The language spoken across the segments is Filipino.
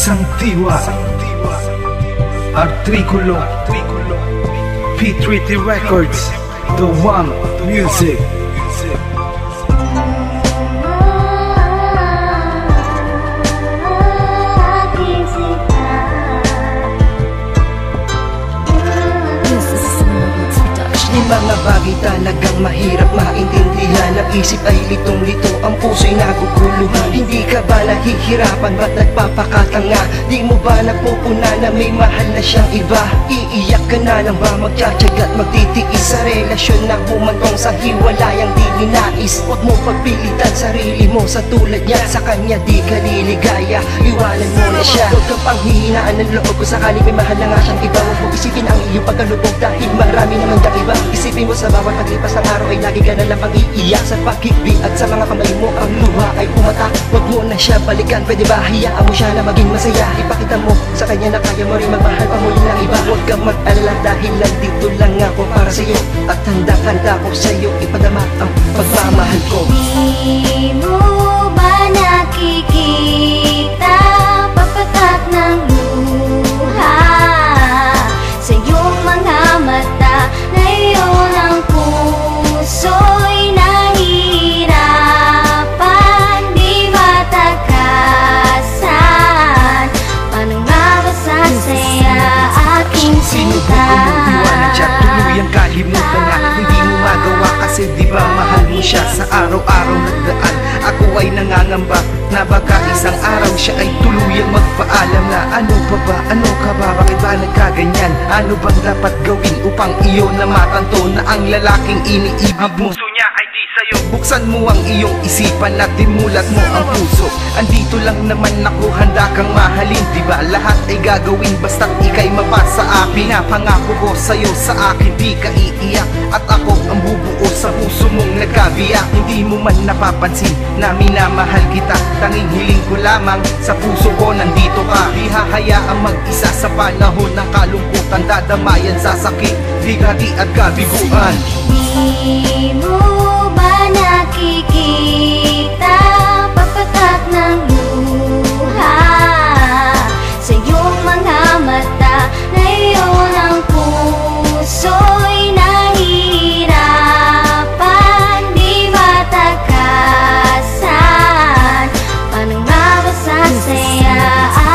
Isang diwa, Artriculo, P3T Records, The One Music. Mga bagay talagang mahirap maintindihan. Ang isip ay litong-lito, ang puso'y naguguluhan. Hindi ka ba nahihirapan, ba't nagpapakatanga? Di mo ba napupuna na may mahal na siyang iba? Iiyak ka na lang ba, magtsatsaga at magtitiis sa relasyon na humantong sa hiwalayang di ninais? Huwag mo pagpilitan sarili mo sa tulad niya. Sa kanya di ka liligaya, iwanan mo na siya. Huwag kang panghihinaan ng loob, kung sakaling may mahal na nga siyang iba. Huwag mo isipin ang iyong pagkalubog, dahil marami naman kang iba. Isipin mo sa bawat paglipas ng araw ay lagi ka na lang pang-iiyak. Sa pagkikbi at sa mga kamay mo ang luha ay umatak. Huwag mo na siya balikan, pwede ba hayaan mo siya na maging masaya? Ipakita mo sa kanya na kaya mo rin magmahal pa muli ng iba. Huwag kang mag-alala dahil nandito lang ako para sa'yo. At handa ko sa'yo ipadama ang pagmamahal ko. Di mo ba nakikita papatak ng luha sa iyong mga mata? Ngayon ang puso'y nahihirapan, di matakasan. Paano nga ba sasaya aking sinta? Sinubukang magtiwala siya, tuluyang kalimutan na. Hindi mo magawa kasi di ba mahal mo siya? Sa araw-araw nagdaan, ako ay nangangamba na baka isang araw siya ay tuluyang magpaalam na. Ano pa ba? Ano ka ba? Bakit ba nagkaganyan? Ano bang dapat gawin upang iyon na matanto na ang lalaking iniibig mo? Ang puso niya ay di sa'yo. Buksan mo ang iyong isipan at timulat mo ang puso. Andito lang naman ako, handa kang mahalin. Diba lahat ay gagawin basta't ika'y mapasa akin. Pinapangako ko sa'yo, sa akin di ka iiyak. At ako ang bubuo sa puso mong nagkabiyak. Hindi mo man napapansin na minamahal kita. Tanging hiling ko lamang sa puso ko nandito ka. Di hahayaang mag-isa sa panahon ng kalungkutan. Dadamayan sa sakit, bigati at kabiguan. Di mo ba nakikita papatak ng luha sa iyong mga mata? Ngayon ang puso'y nahihirapan, di matakasan. Paano nga ba sasaya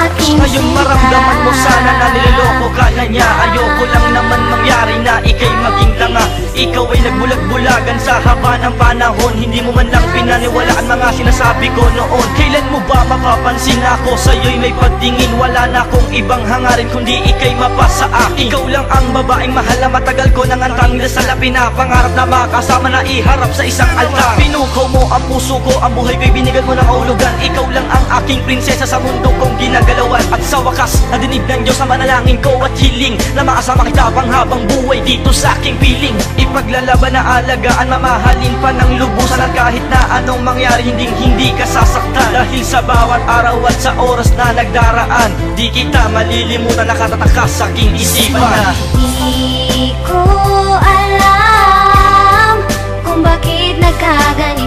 aking sinta? Ngayong maramdaman mo sana na niloloko ka na niya. Ayoko lang naman mangyari na ika'y maging tanga. Ikaw ay nagbulag-bulagan sa haba ng panahon. Hindi mo man lang pinaniwalaan mga sinasabi ko noon. Kailan mo ba mapapansin ako sa'yo'y may pagtingin? Wala na akong ibang hangarin kundi ika'y mapasa akin. Ikaw lang ang babaeng mahal na matagal ko nang antang dasal na pinapangarap na makasama na iharap sa isang altar. Pinukaw mo ang puso ko, ang buhay ko'y binigyan mo ng kahulugan. Ikaw lang ang aking prinsesa sa mundo kong ginagalawan. At sa wakas, nadinig ng Diyos ang manalangin ko at hiling na makasama kita pang habang buhay dito sa aking piling. Ipaglalaban na alagaan, mamahalin pa ng lubusan. At kahit na anong mangyari, hindi ka sasaktan. Dahil sa bawat araw at sa oras na nagdaraan, di kita malilimutan, nakatatak sa aking isipan. Di ko alam kung bakit nagkaganyan.